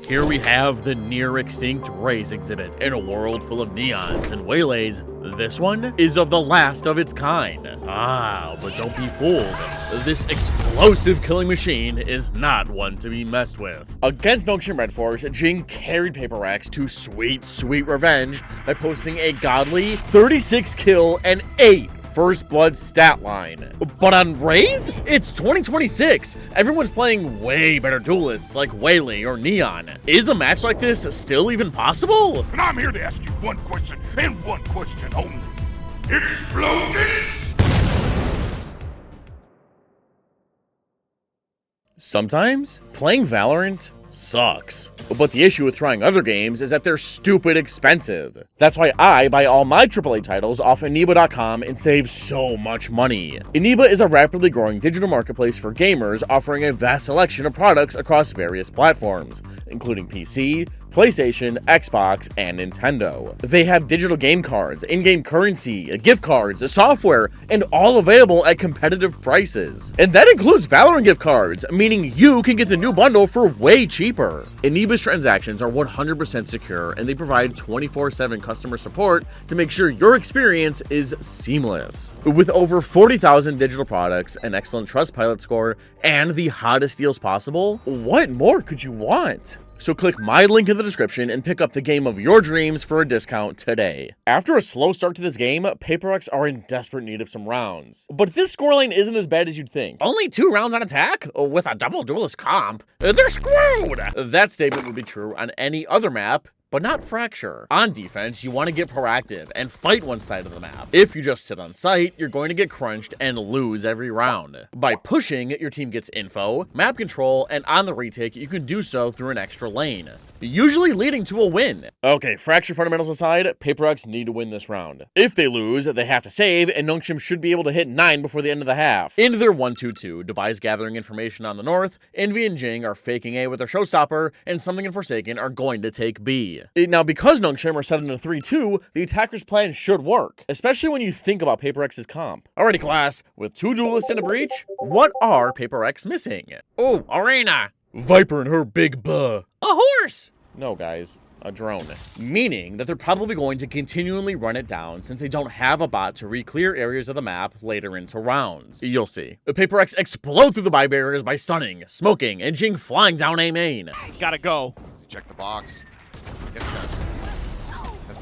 Here we have the near-extinct Raze exhibit in a world full of neons and waylays. This one is of the last of its kind. But don't be fooled. This explosive killing machine is not one to be messed with. Against Nongshim Red Force, Jing carried Paper Rex to sweet, sweet revenge by posting a godly 36 kill and 8 first blood stat line. But on Raze, it's 2026. Everyone's playing way better duelists like Waylay or Neon. Is a match like this still even possible? And I'm here to ask you one question and one question only. Explosions? Sometimes playing Valorant sucks. But the issue with trying other games is that they're stupid expensive. That's why I buy all my AAA titles off Eniba.com and save so much money. Eniba is a rapidly growing digital marketplace for gamers offering a vast selection of products across various platforms, including PC, PlayStation, Xbox, and Nintendo. They have digital game cards, in-game currency, gift cards, software, and all available at competitive prices. And that includes Valorant gift cards, meaning you can get the new bundle for way cheaper. Eniba's transactions are 100% secure, and they provide 24/7 customer support to make sure your experience is seamless. With over 40,000 digital products, an excellent Trustpilot score, and the hottest deals possible, what more could you want? So click my link in the description and pick up the game of your dreams for a discount today. After a slow start to this game, Paper Rex are in desperate need of some rounds. But this scoreline isn't as bad as you'd think. Only 2 rounds on attack? With a double duelist comp? They're screwed! That statement would be true on any other map, but not Fracture. On defense, you want to get proactive and fight one side of the map. If you just sit on site, you're going to get crunched and lose every round. By pushing, your team gets info, map control, and on the retake, you can do so through an extra lane, usually leading to a win. Okay, Fracture fundamentals aside, Paper Rex need to win this round. If they lose, they have to save, and Nongshim should be able to hit 9 before the end of the half. Into their 1-2-2, Device gathering information on the north, Envy and Jing are faking A with their showstopper, and Something and Forsaken are going to take B. Now, because Nongshim are set in a 3-2, the attacker's plan should work, especially when you think about Paper X's comp. Alrighty, class, with 2 duelists in a breach, what are Paper X missing? Oh, Arena! Viper and her big buh. A horse! No, guys. A drone. Meaning that they're probably going to continually run it down since they don't have a bot to re-clear areas of the map later into rounds. You'll see. Paper X explode through the buy barriers by stunning, smoking, and Jing flying down A main. He's gotta go. Check the box. Yes, he does.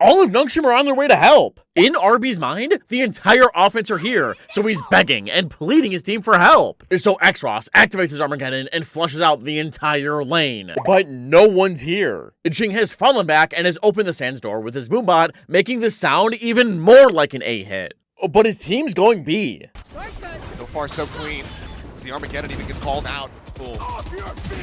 All of Nongshim are on their way to help. In RB's mind, the entire offense are here, so he's begging and pleading his team for help. So Xross activates his Armageddon and flushes out the entire lane. But no one's here. Jing has fallen back and has opened the Sands door with his boombot, making the sound even more like an A hit. But his team's going B. So far, so clean. The Armageddon even gets called out. Boom.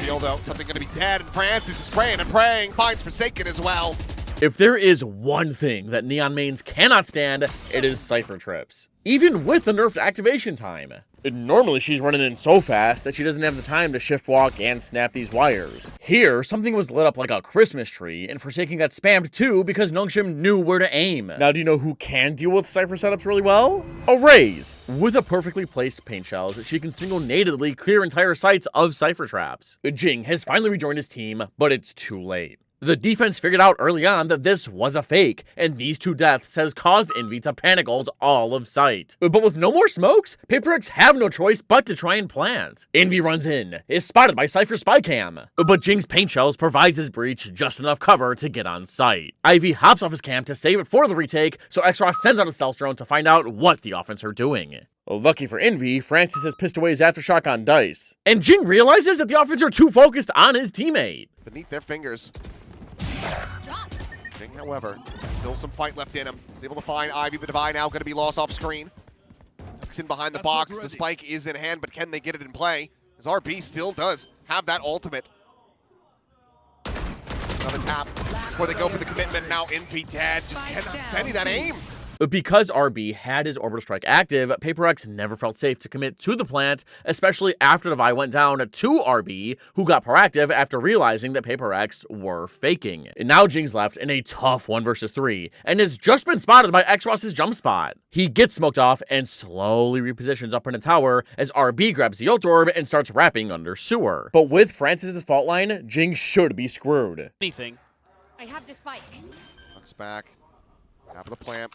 Field out. Something going to be dead, and France is just praying and praying. Finds Forsaken as well. If there is one thing that Neon mains cannot stand, it is Cypher trips. Even with the nerfed activation time. Normally she's running in so fast that she doesn't have the time to shift walk and snap these wires. Here, something was lit up like a Christmas tree, and Forsaken got spammed too because Nongshim knew where to aim. Now do you know who can deal with Cypher setups really well? A Raze. With a perfectly placed paint shells, she can single-natedly clear entire sites of Cypher traps. Jing has finally rejoined his team, but it's too late. The defense figured out early on that this was a fake, and these 2 deaths has caused Envy to panic ult all of sight. But with no more smokes, Paper X have no choice but to try and plant. Envy runs in, is spotted by Cypher's spy cam, but Jing's paint shells provides his breach just enough cover to get on site. Ivy hops off his cam to save it for the retake, so Xross sends out a stealth drone to find out what the offense are doing. Lucky for Envy, Francis has pissed away his aftershock on dice. And Jing realizes that the offense are too focused on his teammate. Beneath their fingers. Jing, however, still some fight left in him. He's able to find Ivy, but Divine now going to be lost off screen. Tucks in behind the box. The spike is in hand, but can they get it in play? As RB still does have that ultimate. Another tap before they go for the commitment. Now Envy dead. Just cannot steady that aim. Because RB had his orbital strike active, PaperX never felt safe to commit to the plant, especially after Devi went down to RB, who got proactive after realizing that PaperX were faking. And now Jing's left in a tough 1 versus 3, and has just been spotted by Xross's jump spot. He gets smoked off and slowly repositions up in a tower as RB grabs the ult orb and starts wrapping under sewer. But with Francis' fault line, Jing should be screwed. Anything. I have the spike. Comes back. Top of the plant.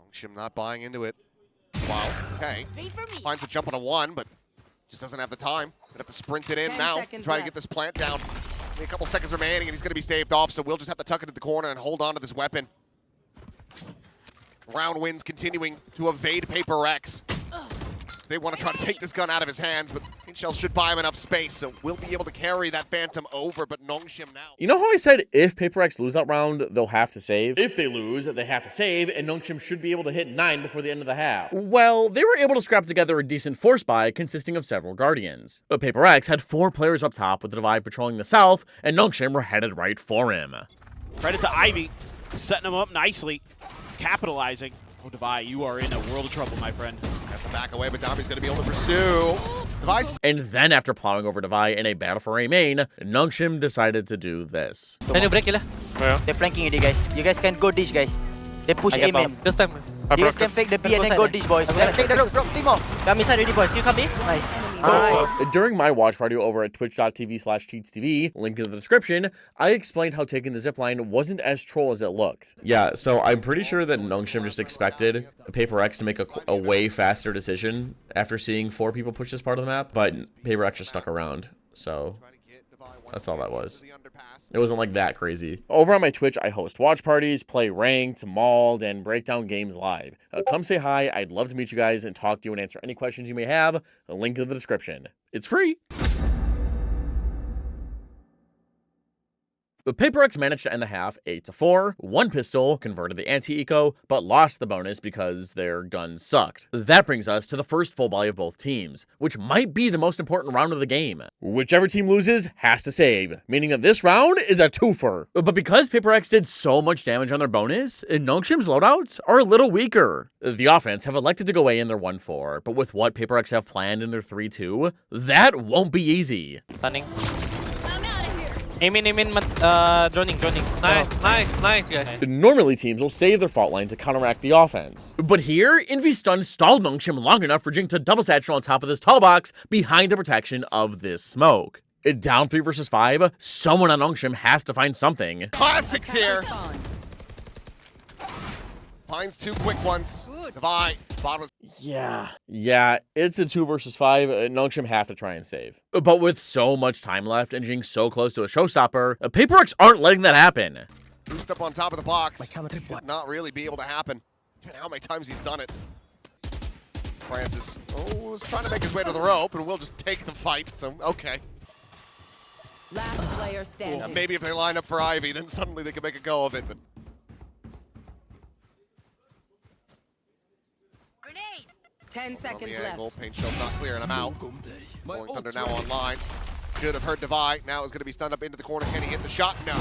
Nongshim not buying into it. Wow. Okay. Wait for me. Finds a jump on a 1, but just doesn't have the time. Gonna have to sprint it in 10 now. seconds Try to left. get this plant down. Only a couple seconds remaining, and he's gonna be staved off, so we'll just have to tuck it into the corner and hold on to this weapon. Round wins continuing to evade PaperX. They want to try to take this gun out of his hands, but Shell should buy him enough space, so we'll be able to carry that Phantom over, but Nongshim now. You know how I said if PaperX lose that round, they'll have to save? If they lose, they have to save, and Nongshim should be able to hit 9 before the end of the half. Well, they were able to scrap together a decent force buy consisting of several Guardians. But PaperX had 4 players up top with the Divide patrolling the south, and Nongshim were headed right for him. Credit to Ivy, setting him up nicely, capitalizing. Oh, Devi, you are in a world of trouble, my friend. Has to back away, but Dami's going to be able to pursue. Device. And then after plowing over Devi in a battle for A main, Nongshim decided to do this. Can you break killer? They're flanking you guys. You guys can go dish, guys. They push A main. Just time. You guys can fake the B and then go dish, boys. Take the rope, Timo. Come inside ready, boys. You come in. Nice. During my watch party over at twitch.tv/teetsTV, link in the description, I explained how taking the zipline wasn't as troll as it looked. Yeah, so I'm pretty sure that Nongshim just expected PaperX to make a way faster decision after seeing 4 people push this part of the map, but PaperX just stuck around, so that's all that was. It wasn't like that crazy. Over on my Twitch, I host watch parties, play ranked, mauled, and break down games live. Come say hi. I'd love to meet you guys and talk to you and answer any questions you may have. A link in the description. It's free. But PaperX managed to end the half 8-4. 1 pistol converted the anti-eco, but lost the bonus because their guns sucked. That brings us to the first full volley of both teams, which might be the most important round of the game. Whichever team loses has to save, meaning that this round is a twofer. But because PaperX did so much damage on their bonus, Nongshim's loadouts are a little weaker. The offense have elected to go away in their 1-4, but with what PaperX have planned in their 3-2, that won't be easy. Stunning. I'm out of here. Aim in, droning. Nice, guys. Normally, teams will save their fault line to counteract the offense. But here, Envy Stun stalled Nongshim long enough for Jing to double satchel on top of this tall box behind the protection of this smoke. Down 3 versus 5, someone on Nongshim has to find something. Classics here. Spawn. Finds 2 quick ones. Good. Devi. Bottom. Yeah, it's a 2 versus 5. Nongshim have to try and save. But with so much time left and Jing so close to a showstopper, PaperX aren't letting that happen. Boost up on top of the box. Should not really be able to happen. Given how many times he's done it. Francis was trying to make his way to the rope, and we'll just take the fight. So, okay. Last player standing. Maybe if they line up for Ivy, then suddenly they can make a go of it. But 10 seconds the left. angle, paint shell's not clear, and I'm out. Rolling Thunder now online. Should have heard Devi. Now is going to be stunned up into the corner. Can he hit the shot? No.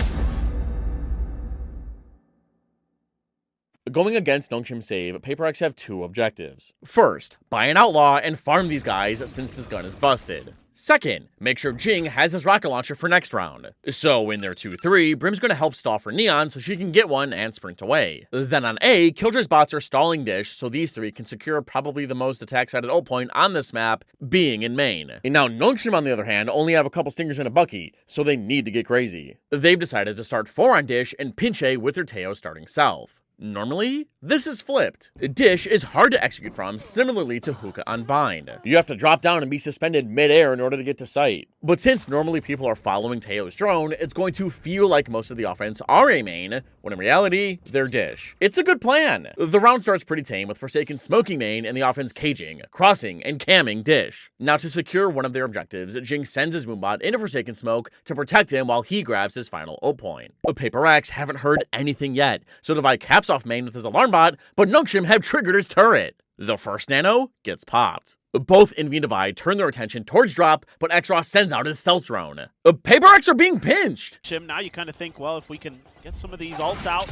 Going against Nongshim save, PaperX have 2 objectives. First, buy an outlaw and farm these guys since this gun is busted. Second, make sure Jing has his rocket launcher for next round. So in their 2-3, Brim's gonna help stall for Neon so she can get one and sprint away. Then on A, Killjoy's bots are stalling Dish so these 3 can secure probably the most attack-sided ult point on this map, being in main. And now Nongshim on the other hand only have a couple stingers and a Bucky, so they need to get crazy. They've decided to start 4 on Dish and pinch A with their Teo starting south. Normally, this is flipped. Dish is hard to execute from, similarly to Hookah on Bind. You have to drop down and be suspended mid-air in order to get to sight. But since normally people are following Teo's drone, it's going to feel like most of the offense are A main, when in reality, they're Dish. It's a good plan. The round starts pretty tame with Forsaken smoking main and the offense caging, crossing, and camming Dish. Now to secure one of their objectives, Jing sends his Moonbot into Forsaken smoke to protect him while he grabs his final ult point. But PaperX haven't heard anything yet, so Devi caps off main with his alarm bot, but Nongshim have triggered his turret. The first nano gets popped. Both Envy and Devi turn their attention towards drop, but Xross sends out his stealth drone. PaperX are being pinched! Shim, now you kind of think, well, if we can get some of these ults out,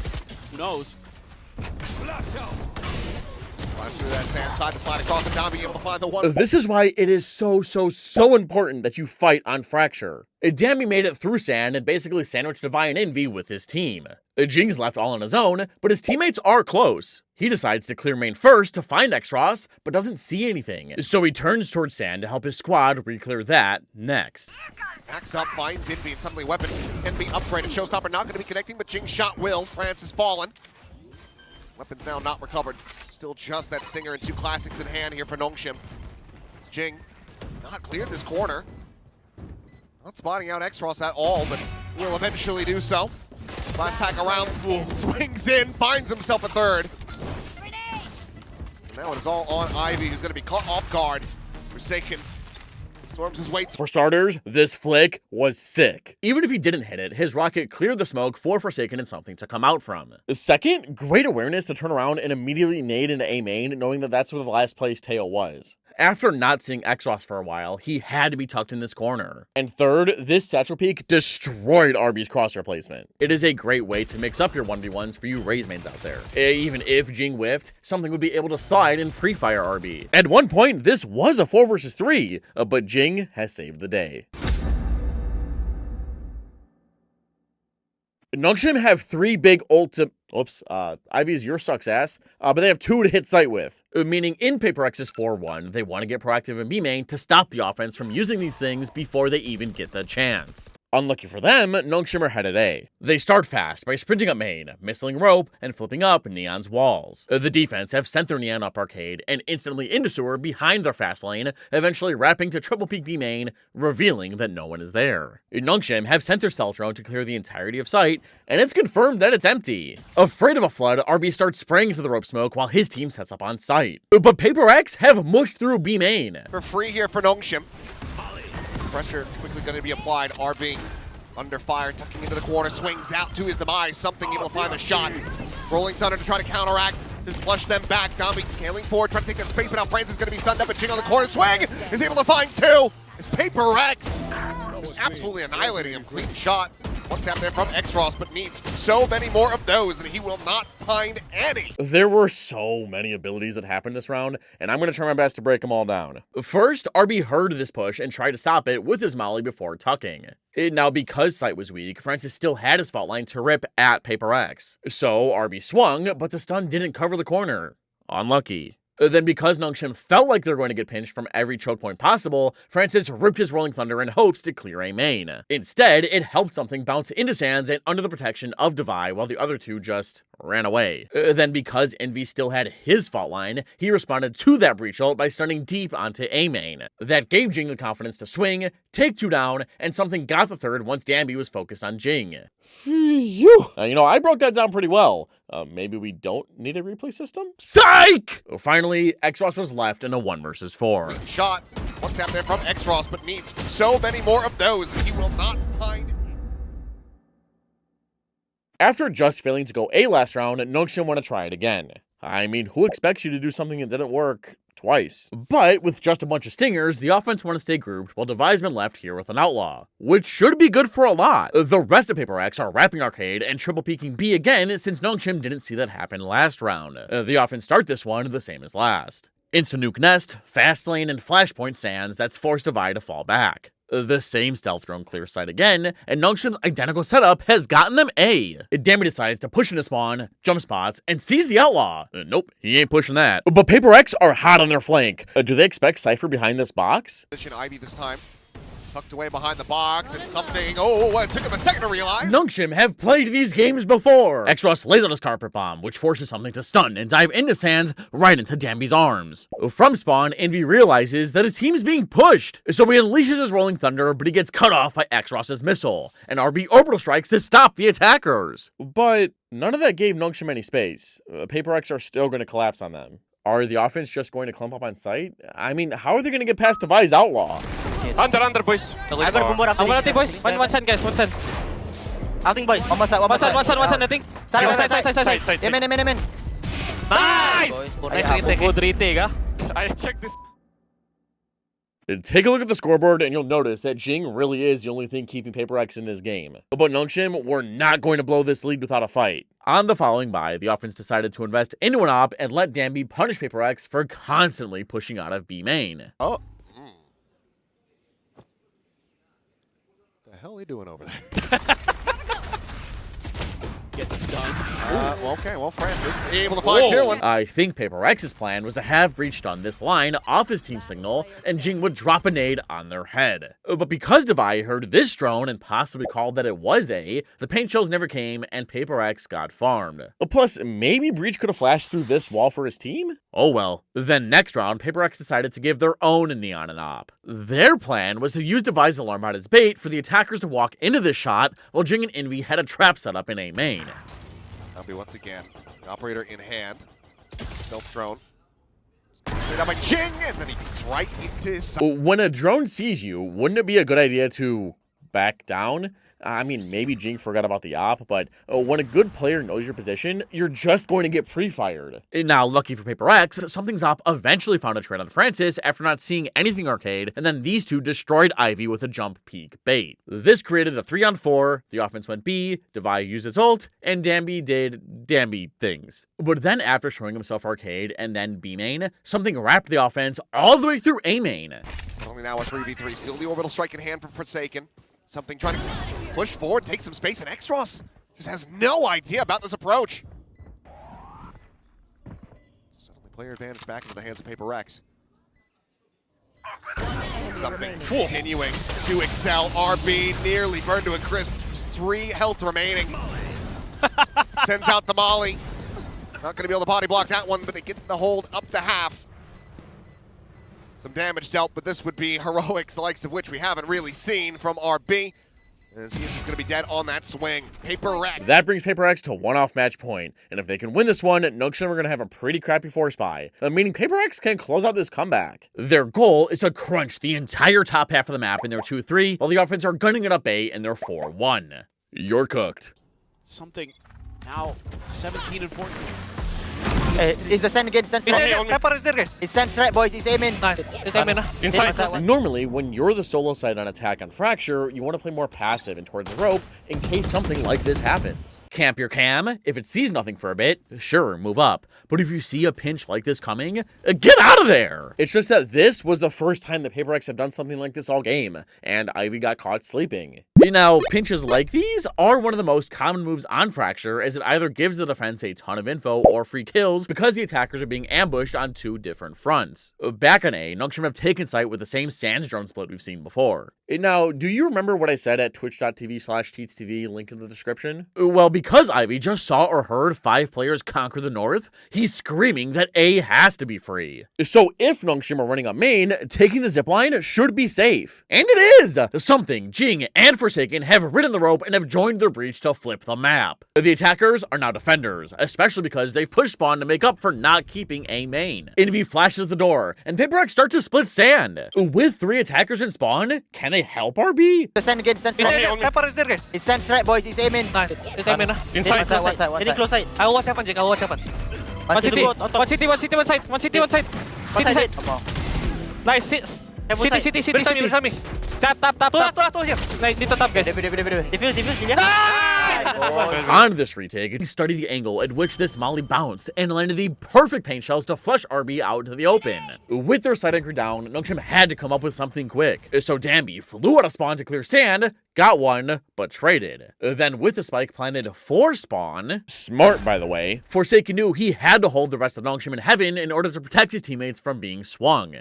who knows? Flash through that sand, side to side across the down, being able to find the one. This is why it is so important that you fight on Fracture. Dambi made it through sand and basically sandwiched Divine and Envy with his team. Jing's left all on his own, but his teammates are close. He decides to clear main first to find Xross, but doesn't see anything. So he turns towards sand to help his squad re-clear that next. Backs up, finds Envy, and suddenly weapon can be upgraded. Showstopper not going to be connecting, but Jing shot will. France has fallen. Weapons now not recovered. Still just that Stinger and 2 classics in hand here for Nongshim. Jing not cleared this corner. Not spotting out Xross at all, but will eventually do so. Last pack around, swings in, finds himself a third. And now it is all on Ivy, who's going to be caught off guard. Forsaken storms his way. For starters, this flick was sick. Even if he didn't hit it, his rocket cleared the smoke for Forsaken and something to come out from. Second, great awareness to turn around and immediately nade into A main, knowing that that's where the last place Teo was. After not seeing Xross for a while, he had to be tucked in this corner. And third, this satchel peek destroyed RB's crosshair placement. It is a great way to mix up your 1v1s for you Raze mains out there. Even if Jing whiffed, something would be able to slide and pre-fire RB. At one point, this was a 4 versus 3, but Jing has saved the day. Nongshim have 3 big Ivy's your sucks ass, but they have 2 to hit sight with. Meaning in Paper X's 4-1, they want to get proactive in B main to stop the offense from using these things before they even get the chance. Unlucky for them, Nongshim are headed A. They start fast by sprinting up main, missing rope, and flipping up Neon's walls. The defense have sent their Neon up arcade and instantly into sewer behind their fast lane, eventually wrapping to triple peek B main, revealing that no one is there. Nongshim have sent their stealth drone to clear the entirety of site, and it's confirmed that it's empty. Afraid of a flood, RB starts spraying to the rope smoke while his team sets up on site. But Paper X have mushed through B main. For free here for Nongshim. Pressure quickly going to be applied. RB under fire, tucking into the corner, swings out to his demise. Something able to find the shot. Rolling Thunder to try to counteract, to flush them back. Domby scaling forward, trying to take that space, but now France is going to be stunned up. And Jing on the corner swing is able to find 2. It's Paper X. Just absolutely annihilating him. Clean shot. One tap there from Xross, but needs so many more of those, and he will not find any. There were so many abilities that happened this round, and I'm going to try my best to break them all down. First, RB heard this push and tried to stop it with his molly before tucking. Now, because sight was weak, Francis still had his fault line to rip at Paper X. So, RB swung, but the stun didn't cover the corner. Unlucky. Then because Nongshim felt like they're going to get pinched from every choke point possible, Francis ripped his Rolling Thunder in hopes to clear A main. Instead, it helped something bounce into Sands and under the protection of Devi while the other 2 just ran away. Then because Envy still had his fault line, he responded to that breach ult by stunning deep onto A main. That gave Jing the confidence to swing, take 2 down, and something got the 3rd once Danby was focused on Jing. I broke that down pretty well. Maybe we don't need a replay system? Psych! Finally, Xross was left in a 1 versus 4. Shot. One tap there from Xross, but needs so many more of those, and he will not find. After just failing to go A last round, Nongshim want to try it again. I mean, who expects you to do something that didn't work twice? But with just a bunch of stingers, the offense want to stay grouped while Devi's been left here with an outlaw, which should be good for a lot. The rest of Paper X are wrapping arcade and triple peeking B again since Nongshim didn't see that happen last round. The offense start this one the same as last. Insta nuke nest, fast lane, and flashpoint sands that's forced Devi to fall back. The same stealth drone clear sight again, and Nongshim's identical setup has gotten them A. Dammy decides to push into spawn, jump spots, and sees the outlaw. Nope, he ain't pushing that. But Paper X are hot on their flank. Do they expect Cypher behind this box? Ivy this time. Tucked away behind the box, and something, it took him a second to realize. Nongshim have played these games before. Xross lays on his carpet bomb, which forces something to stun and dive into Sands right into Danby's arms. From spawn, Envy realizes that his team is being pushed, so he unleashes his Rolling Thunder, but he gets cut off by Xross's missile, and RB orbital strikes to stop the attackers. But none of that gave Nongshim any space. Paper X are still going to collapse on them. Are the offense just going to clump up on site? I mean, how are they going to get past Devi's outlaw? Under, boys. I'm gonna take, boys. One side, guys. One side. Outing, boys. One side, I think. Side. Amen. Nice! Nice retake, ah. I check this. Take a look at the scoreboard and you'll notice that Jing really is the only thing keeping Paper X in this game. But Nongshim were not going to blow this lead without a fight. On the following bye, the offense decided to invest into an op and let Danby punish Paper X for constantly pushing out of B main. Oh. The hell are you doing over there? Get this done. Well, Francis able to find tier one. I think Paper X's plan was to have Breach stun this line off his team signal, and Jing would drop a nade on their head. But because Devi heard this drone and possibly called that it was A, the paint shells never came, and Paper X got farmed. Plus, maybe Breach could have flashed through this wall for his team? Oh well. Then next round, Paper X decided to give their own Neon an op. Their plan was to use Devi's alarm bot as bait for the attackers to walk into this shot, while Jing and Envy had a trap set up in A main. That'll be once again. The operator in hand. Stealth drone. Straight out by Jing, and then he beats right into his side. When a drone sees you, wouldn't it be a good idea to back down? I mean, maybe Jing forgot about the op, but when a good player knows your position, you're just going to get pre-fired. Now, lucky for Paper X, Something's op eventually found a trade on Francis after not seeing anything arcade, and then these two destroyed Ivy with a jump peek bait. This created a 3-on-4, the offense went B, Devi used his ult, and Danby did Danby things. But then after showing himself arcade and then B main, Something wrapped the offense all the way through A main. Only now a 3v3, still the orbital strike in hand from Forsaken. Something trying to push forward, take some space, and Extros just has no idea about this approach. Suddenly player advantage back into the hands of Paper X. Something continuing to excel. RB nearly burned to a crisp. Just 3 health remaining. Sends out the molly. Not going to be able to body block that one, but they get the hold up to half. Some damage dealt, but this would be heroics, the likes of which we haven't really seen from RB, as he is just going to be dead on that swing. Paper X. That brings Paper X to 1 off match point, and if they can win this one, Nongshim are going to have a pretty crappy force buy, meaning Paper X can close out this comeback. Their goal is to crunch the entire top half of the map in their 2-3, while the offense are gunning it up A in their 4-1. You're cooked. Something now 17 and 14. Is the sand again? Sand straight. Pepper is there, guys. It's sand straight, boys. It's aiming. Nice. It's aiming. Inside. Normally, when you're the solo side on attack on Fracture, you want to play more passive and towards the rope in case something like this happens. Camp your cam. If it sees nothing for a bit, sure, move up. But if you see a pinch like this coming, get out of there! It's just that this was the first time that Paper X have done something like this all game, and Ivy got caught sleeping. Now, pinches like these are one of the most common moves on Fracture, as it either gives the defense a ton of info or free kills because the attackers are being ambushed on 2 different fronts. Back on A, Nongshim have taken site with the same Sands drone split we've seen before. Now, do you remember what I said at twitch.tv/teetstv, link in the description? Well, because Ivy just saw or heard 5 players conquer the north, he's screaming that A has to be free. So if Nongshim are running up main, taking the zipline should be safe. And it is! Something, Jing, and Forsaken have ridden the rope and have joined their breach to flip the map. The attackers are now defenders, especially because they've pushed spawn to make up for not keeping A main. Envy flashes at the door, and Paper X start to split sand. With 3 attackers in spawn, can they help RB? The sand again. Sand straight. Pepper is there, guys. It's sand straight, boys. It's aiming. Nice. It's aiming. Inside. One side. Any close side. I will watch happen, Jing. I will watch happen. One city, one side. One city side. City side. Nice. City. Tap. Tuh here. Nice, dito tap, guys. Defuse. Nice! On this retake, he studied the angle at which this molly bounced and landed the perfect paint shells to flush RB out to the open. With their side anchor down, Nongshim had to come up with something quick. So Danby flew out of spawn to clear sand, got one, but traded. Then with the spike planted for spawn, smart by the way, Forsaken knew he had to hold the rest of Nongshim in heaven in order to protect his teammates from being swung.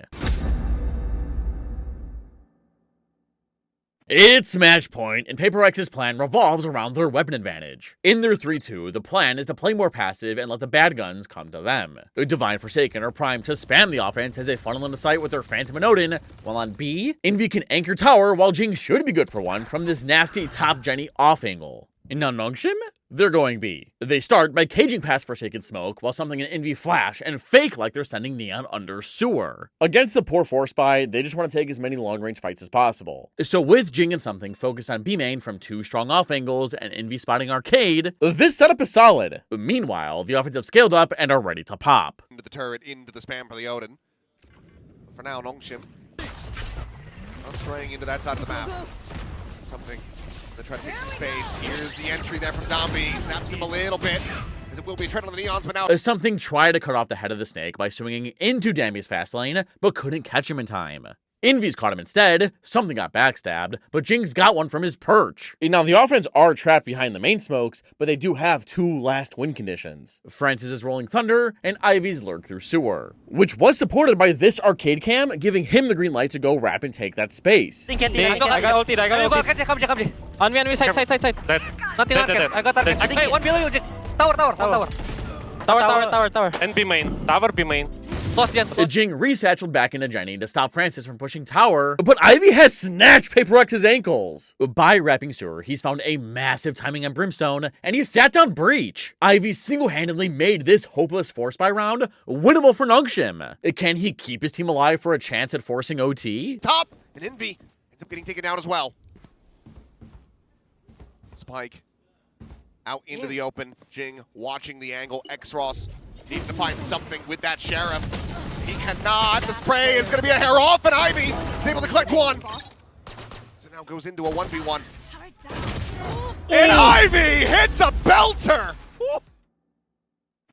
It's match point, and Paper X's plan revolves around their weapon advantage. In their 3-2, the plan is to play more passive and let the bad guns come to them. Divine Forsaken are primed to spam the offense as they funnel into sight with their Phantom and Odin, while on B, Envy can anchor tower while Jing should be good for one from this nasty top Jenny off angle. And now Nongshim? They're going B. They start by caging past Forsaken smoke while Something and Envy flash and fake like they're sending Neon under sewer. Against the poor force buy, they just want to take as many long-range fights as possible. So with Jing and Something focused on B main from 2 strong off angles and Envy spotting arcade, this setup is solid. Meanwhile, the offense have scaled up and are ready to pop. Into the turret, into the spam for the Odin. For now, Nongshim Not straying into that side of the map. Something that try to take some space. Here's the entry there from Dombi. Zaps him a little bit, as it will be a tread on the Neons, but now... Something tried to cut off the head of the snake by swinging into Dambi's fast lane, but couldn't catch him in time. Envy's caught him instead, Something got backstabbed, but Jingg's got one from his perch. Now, the offense are trapped behind the main smokes, but they do have 2 last win conditions. Francis is rolling Thunder, and Ivy's lurk through sewer, which was supported by this arcade cam, giving him the green light to go wrap and take that space. I got ulti, I got ulti. Come here. On me, side. Dead. Nothing Dead. I got target. I think, hey, one below you, Jing. Tower. Tower. And B main. Tower B main. Close, Jen. Jing resatcheled back into Jenny to stop Francis from pushing tower, but Ivy has snatched Paper X's ankles. By wrapping sewer, he's found a massive timing on Brimstone, and he sat down Breach. Ivy single-handedly made this hopeless force buy round winnable for Nongshim. Can he keep his team alive for a chance at forcing OT? Top, and Envy ends up getting taken down as well. Spike out into the open. Jing watching the angle. X-Ross needing to find something with that Sheriff. He cannot. The spray is going to be a hair off, and Ivy is able to collect one. So now goes into a 1v1. And Ivy hits a belter!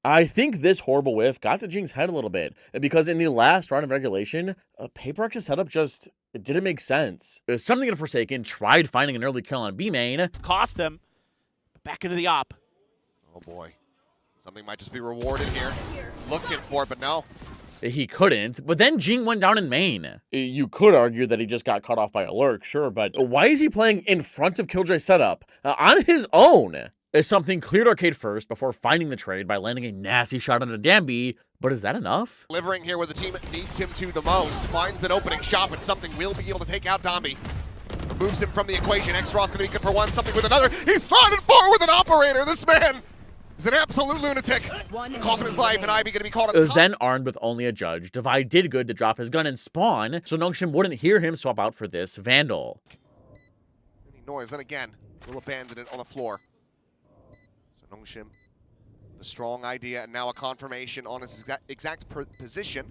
I think this horrible whiff got to Jing's head a little bit, because in the last round of regulation, Paper X's setup just it didn't make sense. Something in Forsaken tried finding an early kill on B main. Cost them. Back into the op. Oh boy. Something might just be rewarded here. Looking for it, but no. He couldn't, but then Jing went down in main. You could argue that he just got cut off by a lurk, sure, but why is he playing in front of Killjoy's setup on his own? Something cleared arcade first before finding the trade by landing a nasty shot on a Dambi, but is that enough? Delivering here where the team needs him to the most. Finds an opening shot, but Something will be able to take out Dambi. Removes him from the equation. X-Ross gonna be good for one, Something with another. He's sliding forward with an operator. This man is an absolute lunatic. Cost him his life, and Ivy gonna be caught on top. Then armed with only a judge, Divide did good to drop his gun and spawn, so Nongshim wouldn't hear him swap out for this Vandal. Any noise, then again, will abandon it on the floor. So Nongshim, the strong idea, and now a confirmation on his exact position.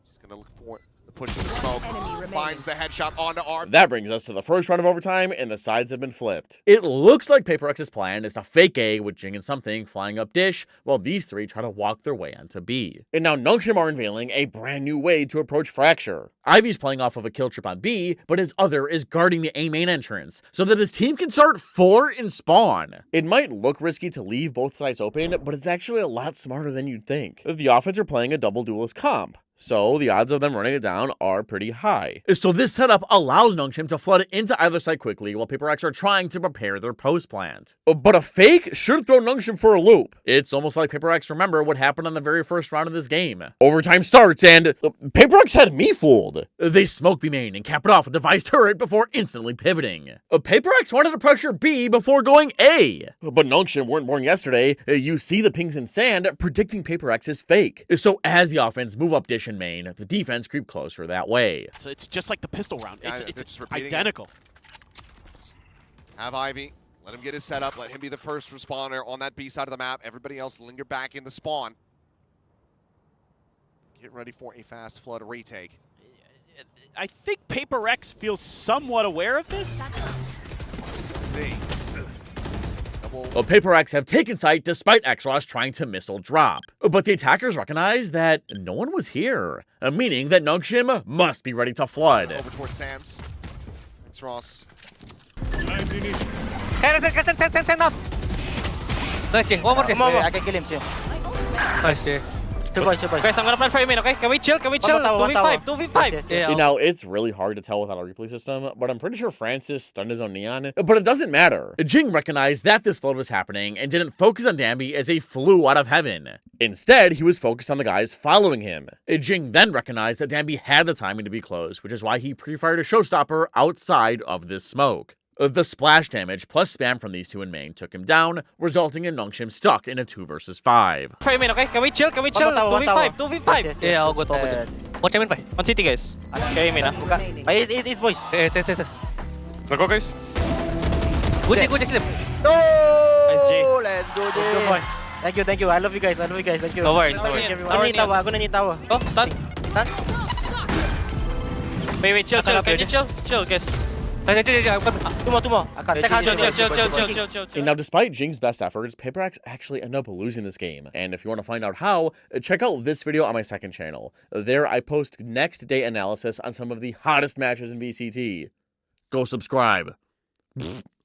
He's gonna look for the push of the smoke. Finds the headshot onto Arb. That brings us to the first round of overtime, and the sides have been flipped. It looks like Paper X's plan is to fake A with Jing and Something flying up dish, while these three try to walk their way onto B. And now Nongshim are unveiling a brand new way to approach Fracture. Ivy's playing off of a kill trip on B, but his other is guarding the A main entrance, so that his team can start 4 in spawn. It might look risky to leave both sides open, but it's actually a lot smarter than you'd think. The offense are playing a double duelist comp, so the odds of them running it down are pretty high. So this setup allows Nongshim to flood into either side quickly while Paper X are trying to prepare their post plant. But a fake should throw Nongshim for a loop. It's almost like Paper X remember what happened on the very first round of this game. Overtime starts and Paper X had me fooled. They smoke B main and cap it off with Device turret before instantly pivoting. Paper X wanted to pressure B before going A. But Nongshim weren't born yesterday. You see the pings in sand predicting Paper X is fake. So as the offense move up dish in main, the defense creep closer that way. So it's just like the pistol round. Yeah, It's just repeating identical. Have Ivy, let him get his setup, let him be the first responder on that B side of the map. Everybody else linger back in the spawn. Get ready for a fast flood retake. I think Paper X feels somewhat aware of this. Let's see. Well, Paper X have taken sight despite X-Ross trying to missile drop. But the attackers recognize that no one was here, meaning that Nongshim must be ready to flood. Over towards Sands. X-Ross. 10 out. Nice, Jing. One more, Jing. I can kill him, Jing. Nice, yeah. Two boys. Guys, I'm gonna plan 5 minutes, okay? Can we chill? 2v5, 2v5. Yes. Yeah. Now, it's really hard to tell without a replay system, but I'm pretty sure Francis stunned his own Neon. But it doesn't matter. Jing recognized that this flood was happening and didn't focus on Dambi as he flew out of heaven. Instead, he was focused on the guys following him. Jing then recognized that Dambi had the timing to be close, which is why he pre-fired a showstopper outside of this smoke. The splash damage plus spam from these two in main took him down, resulting in Nongshim stuck in a 2 versus 5. 5 minutes, okay? Can we chill? 2v5, 2v5. Yes. Yeah, all good. Watch him in 5. On city, guys. Okay, Mina. It's boys. Yes. Let's go, guys. Good, kill him. Nice, G. Let's go, Good boy. Thank you. I love you guys. Thank you. No worries. I'm gonna need tower. Oh, stun. Wait, chill. Can you chill, guys. Two more. Chill. And now, despite Jing's best efforts, Paper actually end up losing this game. And if you want to find out how, check out this video on my second channel. There, I post next day analysis on some of the hottest matches in VCT. Go subscribe.